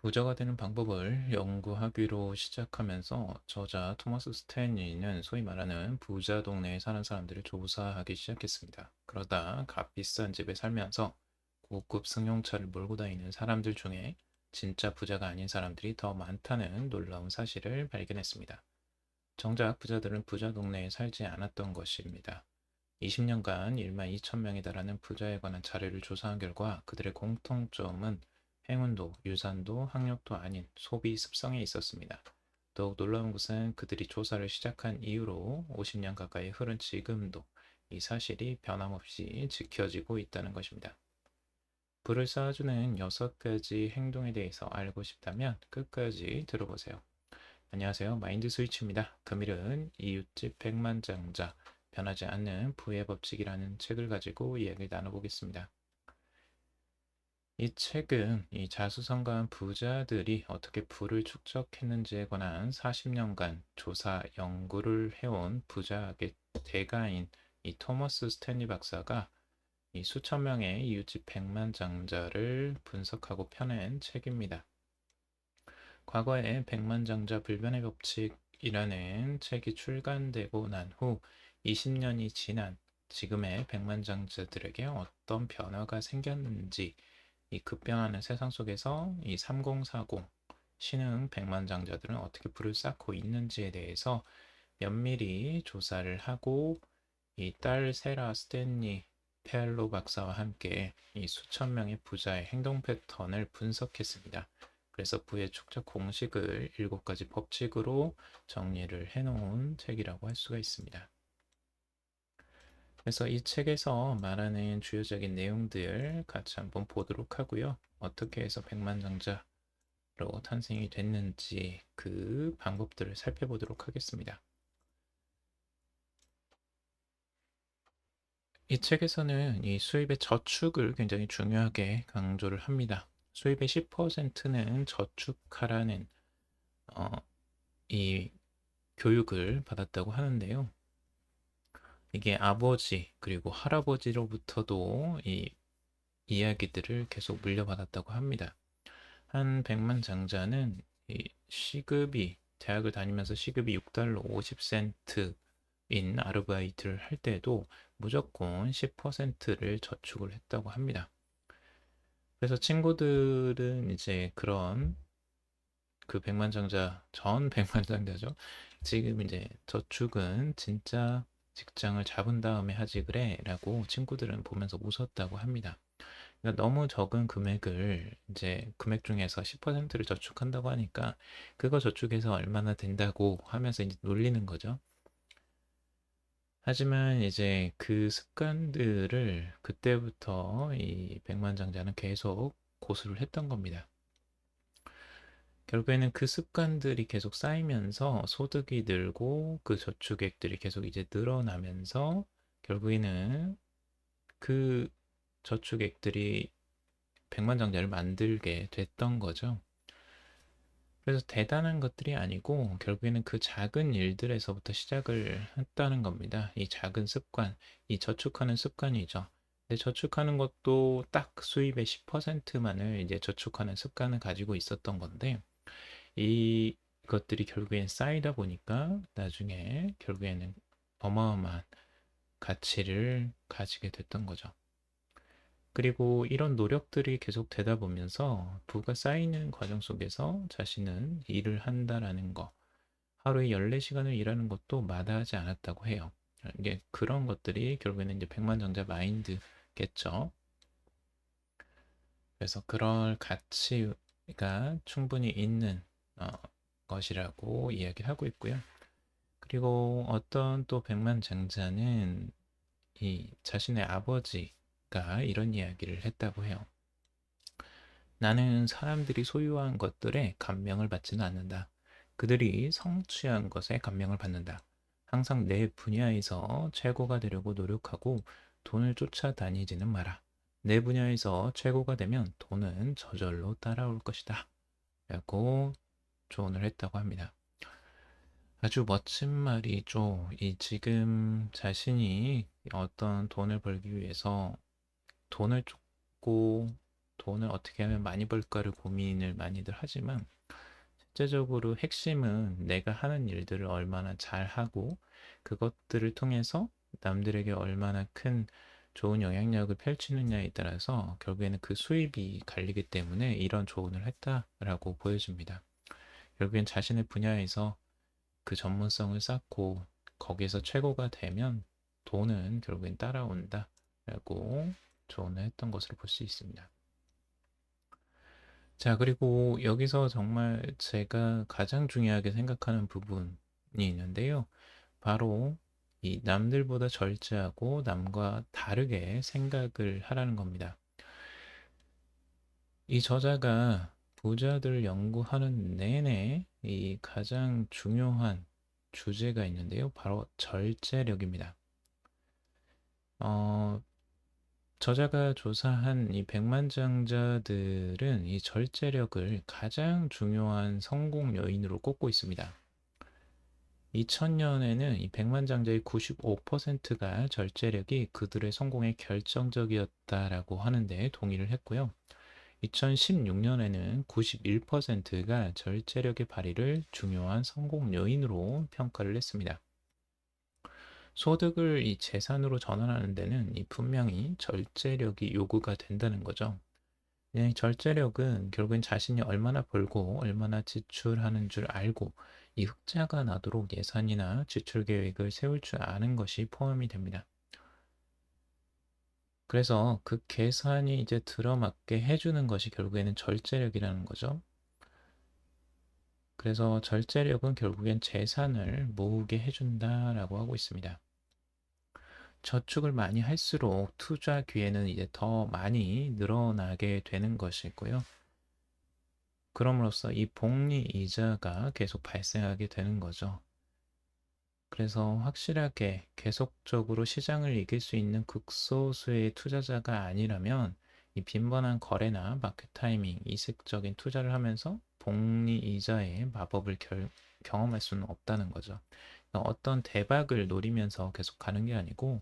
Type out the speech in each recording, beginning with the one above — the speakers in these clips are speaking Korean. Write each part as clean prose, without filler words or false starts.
부자가 되는 방법을 연구하기로 시작하면서 저자 토마스 스탠리는 소위 말하는 부자 동네에 사는 사람들을 조사하기 시작했습니다. 그러다 값비싼 집에 살면서 고급 승용차를 몰고 다니는 사람들 중에 진짜 부자가 아닌 사람들이 더 많다는 놀라운 사실을 발견했습니다. 정작 부자들은 부자 동네에 살지 않았던 것입니다. 20년간 1만 2천 명에 달하는 부자에 관한 자료를 조사한 결과 그들의 공통점은 행운도, 유산도, 학력도 아닌 소비 습성에 있었습니다. 더욱 놀라운 것은 그들이 조사를 시작한 이후로 50년 가까이 흐른 지금도 이 사실이 변함없이 지켜지고 있다는 것입니다. 부를 쌓아주는 6가지 행동에 대해서 알고 싶다면 끝까지 들어보세요. 안녕하세요. 마인드 스위치입니다. 금일은 이웃집 백만장자, 변하지 않는 부의 법칙이라는 책을 가지고 이야기를 나눠보겠습니다. 이 책은 이 자수성가한 부자들이 어떻게 부를 축적했는지에 관한 40년간 조사 연구를 해온 부자학의 대가인 이 토머스 스탠리 박사가 이 수천 명의 이웃집 백만장자를 분석하고 펴낸 책입니다. 과거에 백만장자 불변의 법칙이라는 책이 출간되고 난 후 20년이 지난 지금의 백만장자들에게 어떤 변화가 생겼는지 이 급변하는 세상 속에서 이 3040 신흥 백만장자들은 어떻게 불을 쌓고 있는지에 대해서 면밀히 조사를 하고 이 딸 세라 스탠리 펠로 박사와 함께 이 수천 명의 부자의 행동 패턴을 분석했습니다. 그래서 부의 축적 공식을 7가지 법칙으로 정리를 해놓은 책이라고 할 수가 있습니다. 그래서 이 책에서 말하는 주요적인 내용들 같이 한번 보도록 하고요. 어떻게 해서 백만장자로 탄생이 됐는지 그 방법들을 살펴보도록 하겠습니다. 이 책에서는 이 수입의 저축을 굉장히 중요하게 강조를 합니다. 수입의 10%는 저축하라는 이 교육을 받았다고 하는데요. 이게 아버지 그리고 할아버지로부터도 이 이야기들을 계속 물려받았다고 합니다. 한 백만장자는 이 시급이 대학을 다니면서 시급이 6달러 50센트인 아르바이트를 할 때도 무조건 10%를 저축을 했다고 합니다. 그래서 친구들은 이제 그런 그 백만장자 전 백만장자죠. 지금 이제 저축은 진짜 직장을 잡은 다음에 하지 그래라고 친구들은 보면서 웃었다고 합니다. 그러니까 너무 적은 금액을 이제 금액 중에서 10%를 저축한다고 하니까 그거 저축해서 얼마나 된다고 하면서 이제 놀리는 거죠. 하지만 이제 그 습관들을 그때부터 이 백만장자는 계속 고수를 했던 겁니다. 결국에는 그 습관들이 계속 쌓이면서 소득이 늘고 그 저축액들이 계속 이제 늘어나면서 결국에는 그 저축액들이 백만장자를 만들게 됐던 거죠. 그래서 대단한 것들이 아니고 결국에는 그 작은 일들에서부터 시작을 했다는 겁니다. 이 작은 습관, 이 저축하는 습관이죠. 근데 저축하는 것도 딱 수입의 10%만을 이제 저축하는 습관을 가지고 있었던 건데 이 것들이 결국엔 쌓이다 보니까 나중에 결국에는 어마어마한 가치를 가지게 됐던 거죠. 그리고 이런 노력들이 계속 되다 보면서 부가 쌓이는 과정 속에서 자신은 일을 한다라는 거, 하루에 14시간을 일하는 것도 마다하지 않았다고 해요. 이게 그런 것들이 결국에는 이제 백만장자 마인드겠죠. 그래서 그럴 가치가 충분히 있는 어, 것이라고 이야기하고 있고요. 그리고 어떤 또 백만장자는 이 자신의 아버지가 이런 이야기를 했다고 해요. 나는 사람들이 소유한 것들에 감명을 받지는 않는다. 그들이 성취한 것에 감명을 받는다. 항상 내 분야에서 최고가 되려고 노력하고 돈을 쫓아다니지는 마라. 내 분야에서 최고가 되면 돈은 저절로 따라올 것이다. 라고 조언을 했다고 합니다. 아주 멋진 말이죠. 이 지금 자신이 어떤 돈을 벌기 위해서 돈을 쫓고 돈을 어떻게 하면 많이 벌까를 고민을 많이들 하지만 실제적으로 핵심은 내가 하는 일들을 얼마나 잘하고 그것들을 통해서 남들에게 얼마나 큰 좋은 영향력을 펼치느냐에 따라서 결국에는 그 수입이 갈리기 때문에 이런 조언을 했다라고 보여집니다. 결국엔 자신의 분야에서 그 전문성을 쌓고 거기에서 최고가 되면 돈은 결국엔 따라온다라고 조언을 했던 것으로 볼 수 있습니다. 자, 그리고 여기서 정말 제가 가장 중요하게 생각하는 부분이 있는데요. 바로 이 남들보다 절제하고 남과 다르게 생각을 하라는 겁니다. 이 저자가 부자들 연구하는 내내 이 가장 중요한 주제가 있는데요. 바로 절제력입니다. 어, 저자가 조사한 이 백만장자들은 이 절제력을 가장 중요한 성공 요인으로 꼽고 있습니다. 2000년에는 이 백만장자의 95%가 절제력이 그들의 성공에 결정적이었다라고 하는데 동의를 했고요. 2016년에는 91%가 절제력의 발휘를 중요한 성공 요인으로 평가를 했습니다. 소득을 이 재산으로 전환하는 데는 이 분명히 절제력이 요구가 된다는 거죠. 이 절제력은 결국엔 자신이 얼마나 벌고 얼마나 지출하는 줄 알고 이 흑자가 나도록 예산이나 지출 계획을 세울 줄 아는 것이 포함이 됩니다. 그래서 그 계산이 이제 들어맞게 해주는 것이 결국에는 절제력이라는 거죠. 그래서 절제력은 결국엔 재산을 모으게 해준다라고 하고 있습니다. 저축을 많이 할수록 투자 기회는 이제 더 많이 늘어나게 되는 것이고요. 그럼으로써 이 복리 이자가 계속 발생하게 되는 거죠. 그래서 확실하게 계속적으로 시장을 이길 수 있는 극소수의 투자자가 아니라면 이 빈번한 거래나 마켓 타이밍, 이색적인 투자를 하면서 복리 이자의 마법을 경험할 수는 없다는 거죠. 그러니까 어떤 대박을 노리면서 계속 가는 게 아니고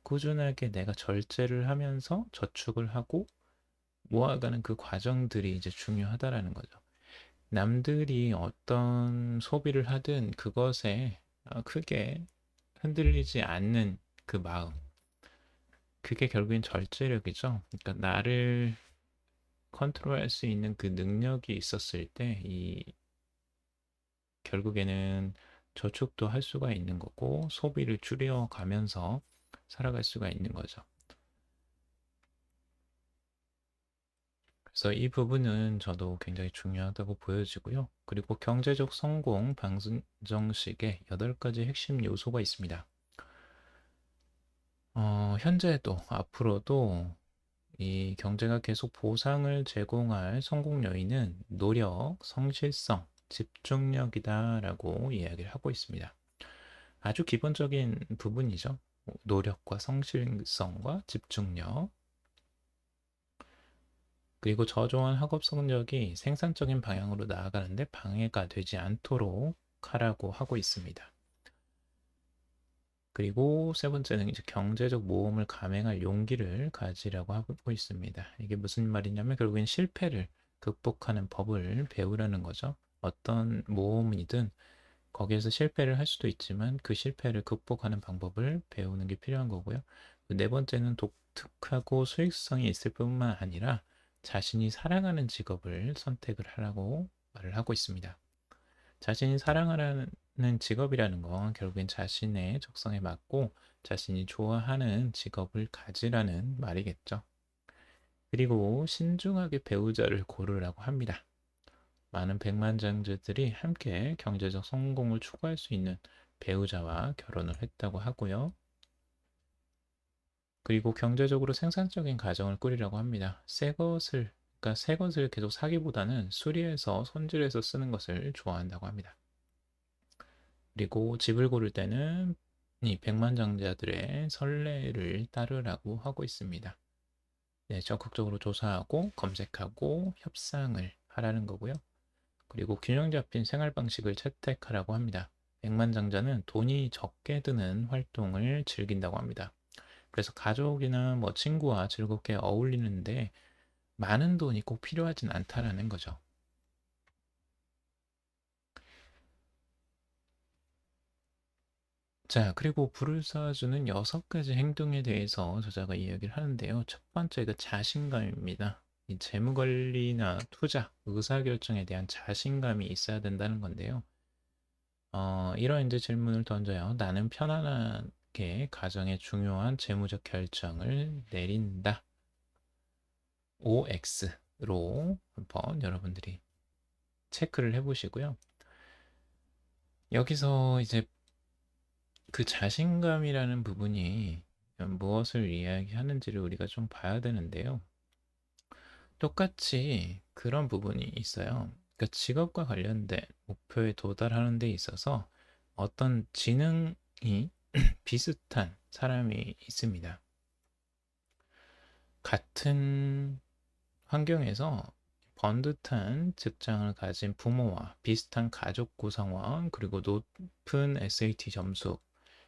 꾸준하게 내가 절제를 하면서 저축을 하고 모아가는 그 과정들이 이제 중요하다라는 거죠. 남들이 어떤 소비를 하든 그것에 크게 흔들리지 않는 그 마음. 그게 결국엔 절제력이죠. 그러니까 나를 컨트롤할 수 있는 그 능력이 있었을 때 이 결국에는 저축도 할 수가 있는 거고 소비를 줄여가면서 살아갈 수가 있는 거죠. 그래서 이 부분은 저도 굉장히 중요하다고 보여지고요. 그리고 경제적 성공 방정식에 8가지 핵심 요소가 있습니다. 현재도 앞으로도 이 경제가 계속 보상을 제공할 성공 요인은 노력, 성실성, 집중력이다라고 이야기를 하고 있습니다. 아주 기본적인 부분이죠. 노력과 성실성과 집중력. 그리고 저조한 학업 성적이 생산적인 방향으로 나아가는데 방해가 되지 않도록 하라고 하고 있습니다. 그리고 세 번째는 이제 경제적 모험을 감행할 용기를 가지라고 하고 있습니다. 이게 무슨 말이냐면 결국엔 실패를 극복하는 법을 배우라는 거죠. 어떤 모험이든 거기에서 실패를 할 수도 있지만 그 실패를 극복하는 방법을 배우는 게 필요한 거고요. 네 번째는 독특하고 수익성이 있을 뿐만 아니라 자신이 사랑하는 직업을 선택을 하라고 말을 하고 있습니다. 자신이 사랑하는 직업이라는 건 결국엔 자신의 적성에 맞고 자신이 좋아하는 직업을 가지라는 말이겠죠. 그리고 신중하게 배우자를 고르라고 합니다. 많은 백만장자들이 함께 경제적 성공을 추구할 수 있는 배우자와 결혼을 했다고 하고요. 그리고 경제적으로 생산적인 가정을 꾸리라고 합니다. 그러니까 새 것을 계속 사기보다는 수리해서 손질해서 쓰는 것을 좋아한다고 합니다. 그리고 집을 고를 때는 이 백만장자들의 선례를 따르라고 하고 있습니다. 네, 적극적으로 조사하고 검색하고 협상을 하라는 거고요. 그리고 균형 잡힌 생활 방식을 채택하라고 합니다. 백만장자는 돈이 적게 드는 활동을 즐긴다고 합니다. 그래서 가족이나 뭐 친구와 즐겁게 어울리는데 많은 돈이 꼭 필요하진 않다라는 거죠. 자, 그리고 부를 쌓아주는 6가지 행동에 대해서 저자가 이야기를 하는데요. 첫 번째가 자신감입니다. 이 재무 관리나 투자, 의사결정에 대한 자신감이 있어야 된다는 건데요. 이런 이제 질문을 던져요. 나는 편안하게 가정의 중요한 재무적 결정을 내린다. OX로 한번 여러분들이 체크를 해보시고요. 여기서 이제 그 자신감이라는 부분이 무엇을 이야기하는지를 우리가 좀 봐야 되는데요. 똑같이 그런 부분이 있어요. 그러니까 직업과 관련된 목표에 도달하는 데 있어서 어떤 지능이 비슷한 사람이 있습니다. 같은 환경에서 번듯한 직장을 가진 부모와 비슷한 가족 구성원, 그리고 높은 SAT 점수,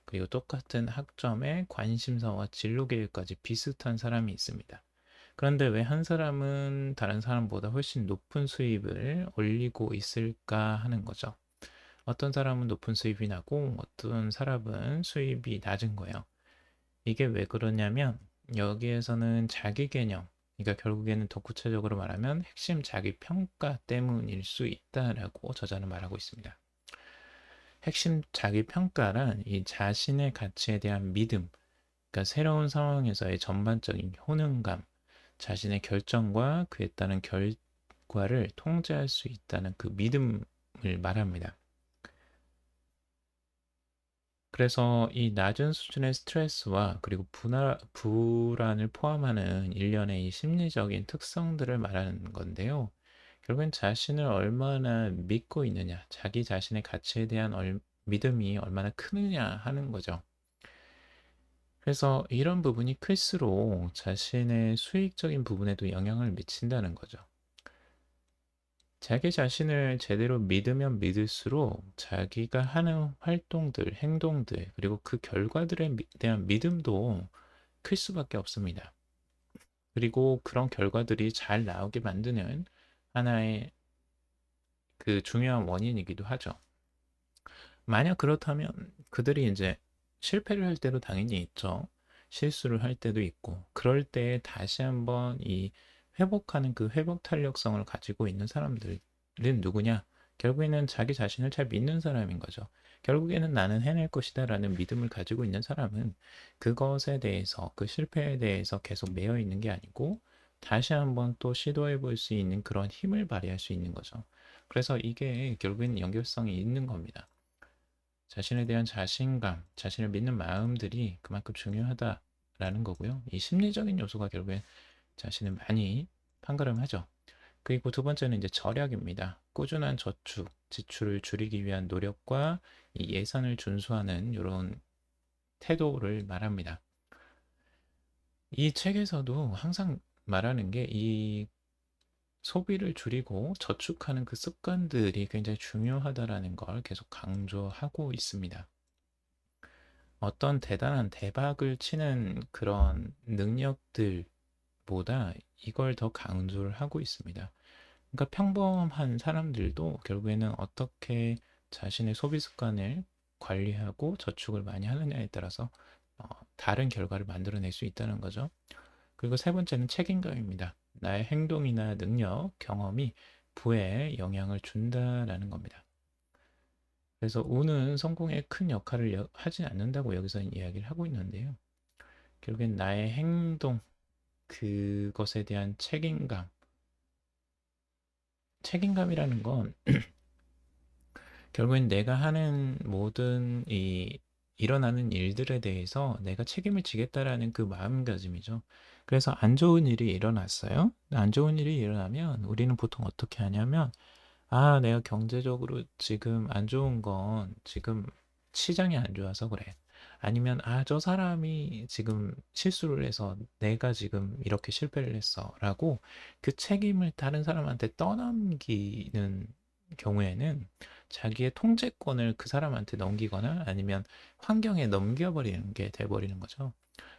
그리고 똑같은 학점의 관심사와 진로 계획까지 비슷한 사람이 있습니다. 그런데 왜 한 사람은 다른 사람보다 훨씬 높은 수입을 올리고 있을까 하는 거죠. 어떤 사람은 높은 수입이 나고 어떤 사람은 수입이 낮은 거예요. 이게 왜 그러냐면 여기에서는 자기 개념, 그러니까 결국에는 더 구체적으로 말하면 핵심 자기 평가 때문일 수 있다라고 저자는 말하고 있습니다. 핵심 자기 평가란 이 자신의 가치에 대한 믿음, 그러니까 새로운 상황에서의 전반적인 효능감, 자신의 결정과 그에 따른 결과를 통제할 수 있다는 그 믿음을 말합니다. 그래서 이 낮은 수준의 스트레스와 그리고 불안을 포함하는 일련의 이 심리적인 특성들을 말하는 건데요. 결국엔 자신을 얼마나 믿고 있느냐, 자기 자신의 가치에 대한 믿음이 얼마나 크느냐 하는 거죠. 그래서 이런 부분이 클수록 자신의 수익적인 부분에도 영향을 미친다는 거죠. 자기 자신을 제대로 믿으면 믿을수록 자기가 하는 활동들, 행동들, 그리고 그 결과들에 대한 믿음도 클 수밖에 없습니다. 그리고 그런 결과들이 잘 나오게 만드는 하나의 그 중요한 원인이기도 하죠. 만약 그렇다면 그들이 이제 실패를 할 때도 당연히 있죠. 실수를 할 때도 있고, 그럴 때 다시 한번 이 회복하는 그 회복 탄력성을 가지고 있는 사람들은 누구냐? 결국에는 자기 자신을 잘 믿는 사람인 거죠. 결국에는 나는 해낼 것이다라는 믿음을 가지고 있는 사람은 그것에 대해서, 그 실패에 대해서 계속 매여 있는 게 아니고, 다시 한번 또 시도해 볼 수 있는 그런 힘을 발휘할 수 있는 거죠. 그래서 이게 결국엔 연결성이 있는 겁니다. 자신에 대한 자신감, 자신을 믿는 마음들이 그만큼 중요하다라는 거고요. 이 심리적인 요소가 결국엔 자신을 많이 판가름하죠. 그리고 두 번째는 이제 절약입니다. 꾸준한 저축, 지출을 줄이기 위한 노력과 이 예산을 준수하는 이런 태도를 말합니다. 이 책에서도 항상 말하는 게 이 소비를 줄이고 저축하는 그 습관들이 굉장히 중요하다라는 걸 계속 강조하고 있습니다. 어떤 대단한 대박을 치는 그런 능력들보다 이걸 더 강조를 하고 있습니다. 그러니까 평범한 사람들도 결국에는 어떻게 자신의 소비 습관을 관리하고 저축을 많이 하느냐에 따라서 다른 결과를 만들어낼 수 있다는 거죠. 그리고 세 번째는 책임감입니다. 나의 행동이나 능력, 경험이 부에 영향을 준다라는 겁니다. 그래서 운은 성공에 큰 역할을 하지 않는다고 여기서 이야기를 하고 있는데요. 결국엔 나의 행동, 그것에 대한 책임감. 책임감이라는 건 결국엔 내가 하는 모든 이 일어나는 일들에 대해서 내가 책임을 지겠다라는 그 마음가짐이죠. 그래서 안 좋은 일이 일어났어요. 안 좋은 일이 일어나면 우리는 보통 어떻게 하냐면, 아, 내가 경제적으로 지금 안 좋은 건 지금 시장이 안 좋아서 그래. 아니면, 아, 저 사람이 지금 실수를 해서 내가 지금 이렇게 실패를 했어. 라고 그 책임을 다른 사람한테 떠넘기는 경우에는 자기의 통제권을 그 사람한테 넘기거나 아니면 환경에 넘겨버리는 게 돼버리는 거죠.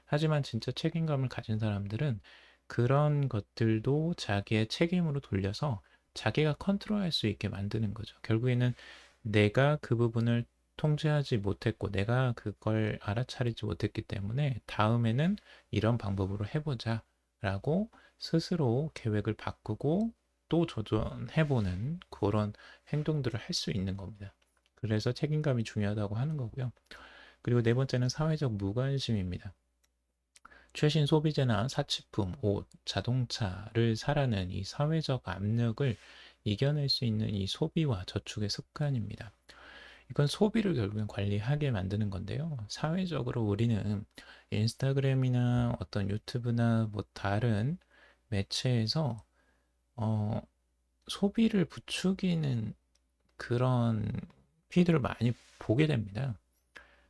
하지만 진짜 책임감을 가진 사람들은 그런 것들도 자기의 책임으로 돌려서 자기가 컨트롤할 수 있게 만드는 거죠. 결국에는 내가 그 부분을 통제하지 못했고 내가 그걸 알아차리지 못했기 때문에 다음에는 이런 방법으로 해보자 라고 스스로 계획을 바꾸고 또 조정해보는 그런 행동들을 할 수 있는 겁니다. 그래서 책임감이 중요하다고 하는 거고요. 그리고 네 번째는 사회적 무관심입니다. 최신 소비재나 사치품, 옷, 자동차를 사라는 이 사회적 압력을 이겨낼 수 있는 이 소비와 저축의 습관입니다. 이건 소비를 결국엔 관리하게 만드는 건데요. 사회적으로 우리는 인스타그램이나 어떤 유튜브나 뭐 다른 매체에서 어, 소비를 부추기는 그런 피드를 많이 보게 됩니다.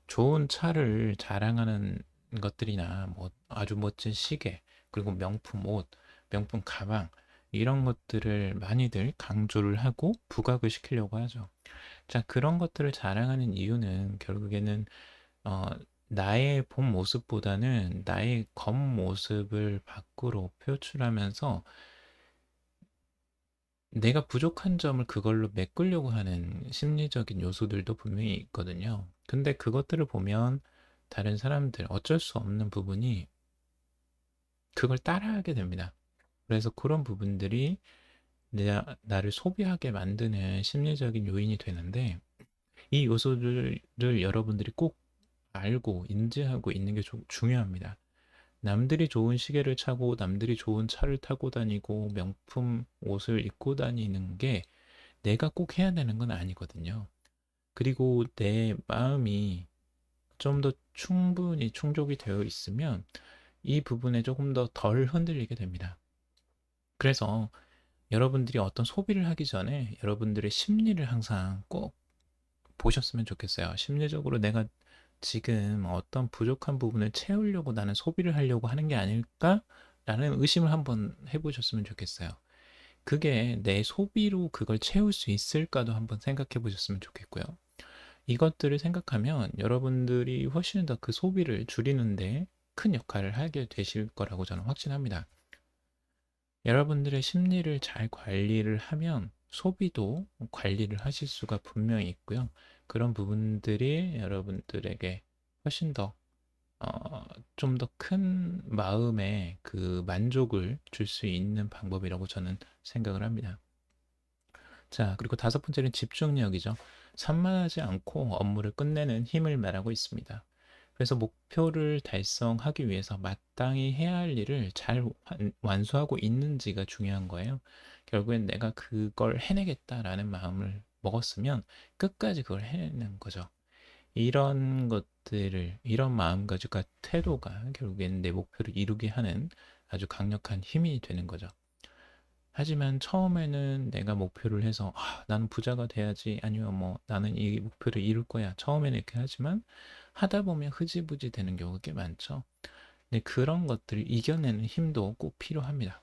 좋은 차를 자랑하는 것들이나 뭐 아주 멋진 시계, 그리고 명품 옷, 명품 가방 이런 것들을 많이들 강조를 하고 부각을 시키려고 하죠. 자, 그런 것들을 자랑하는 이유는 결국에는 어, 나의 본 모습보다는 나의 겉모습을 밖으로 표출하면서 내가 부족한 점을 그걸로 메꾸려고 하는 심리적인 요소들도 분명히 있거든요. 근데 그것들을 보면 다른 사람들 어쩔 수 없는 부분이 그걸 따라하게 됩니다. 그래서 그런 부분들이 나를 소비하게 만드는 심리적인 요인이 되는데 이 요소들을 여러분들이 꼭 알고 인지하고 있는 게 중요합니다. 남들이 좋은 시계를 차고 남들이 좋은 차를 타고 다니고 명품 옷을 입고 다니는 게 내가 꼭 해야 되는 건 아니거든요. 그리고 내 마음이 좀 더 충분히 충족이 되어 있으면 이 부분에 조금 더 덜 흔들리게 됩니다. 그래서 여러분들이 어떤 소비를 하기 전에 여러분들의 심리를 항상 꼭 보셨으면 좋겠어요. 심리적으로 내가 지금 어떤 부족한 부분을 채우려고 나는 소비를 하려고 하는 게 아닐까라는 의심을 한번 해보셨으면 좋겠어요. 그게 내 소비로 그걸 채울 수 있을까도 한번 생각해 보셨으면 좋겠고요. 이것들을 생각하면 여러분들이 훨씬 더 그 소비를 줄이는데 큰 역할을 하게 되실 거라고 저는 확신합니다. 여러분들의 심리를 잘 관리를 하면 소비도 관리를 하실 수가 분명히 있고요. 그런 부분들이 여러분들에게 훨씬 더 좀 더 큰 마음의 그 만족을 줄 수 있는 방법이라고 저는 생각을 합니다. 자, 그리고 다섯 번째는 집중력이죠. 산만하지 않고 업무를 끝내는 힘을 말하고 있습니다. 그래서 목표를 달성하기 위해서 마땅히 해야 할 일을 잘 완수하고 있는지가 중요한 거예요. 결국엔 내가 그걸 해내겠다라는 마음을 먹었으면 끝까지 그걸 해내는 거죠. 이런 것들을, 이런 마음가짐과 태도가 결국엔 내 목표를 이루게 하는 아주 강력한 힘이 되는 거죠. 하지만 처음에는 내가 목표를 해서 나는 부자가 돼야지 아니면 뭐 나는 이 목표를 이룰 거야. 처음에는 이렇게 하지만 하다 보면 흐지부지 되는 경우가 꽤 많죠. 근데 그런 것들을 이겨내는 힘도 꼭 필요합니다.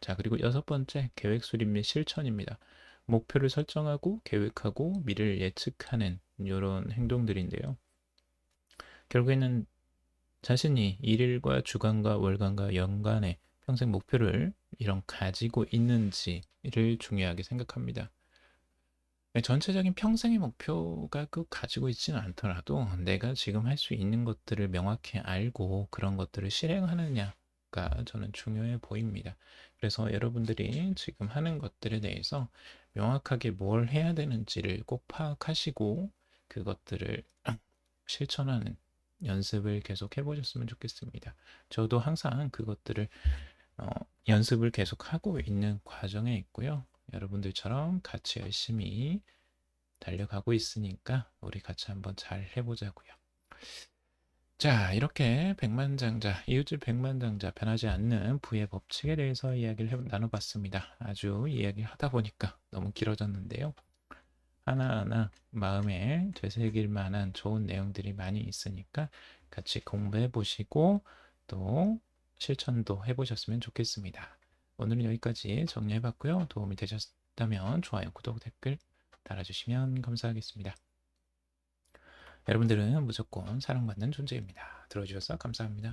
자, 그리고 여섯 번째, 계획 수립 및 실천입니다. 목표를 설정하고 계획하고 미래를 예측하는 이런 행동들인데요. 결국에는 자신이 일일과 주간과 월간과 연간의 평생 목표를 이런 가지고 있는지를 중요하게 생각합니다. 네, 전체적인 평생의 목표가 꼭 가지고 있지는 않더라도 내가 지금 할 수 있는 것들을 명확히 알고 그런 것들을 실행하느냐가 저는 중요해 보입니다. 그래서 여러분들이 지금 하는 것들에 대해서 명확하게 뭘 해야 되는지를 꼭 파악하시고 그것들을 실천하는 연습을 계속 해보셨으면 좋겠습니다. 저도 항상 그것들을 어, 연습을 계속 하고 있는 과정에 있고요. 여러분들처럼 같이 열심히 달려가고 있으니까 우리 같이 한번 잘 해보자고요. 자, 이렇게 백만장자, 이웃집 백만장자 변하지 않는 부의 법칙에 대해서 이야기를 나눠봤습니다. 아주 이야기를 하다 보니까 너무 길어졌는데요. 하나하나 마음에 되새길 만한 좋은 내용들이 많이 있으니까 같이 공부해 보시고 또 실천도 해보셨으면 좋겠습니다. 오늘은 여기까지 정리해 봤고요. 도움이 되셨다면 좋아요, 구독, 댓글 달아주시면 감사하겠습니다. 여러분들은 무조건 사랑받는 존재입니다. 들어주셔서 감사합니다.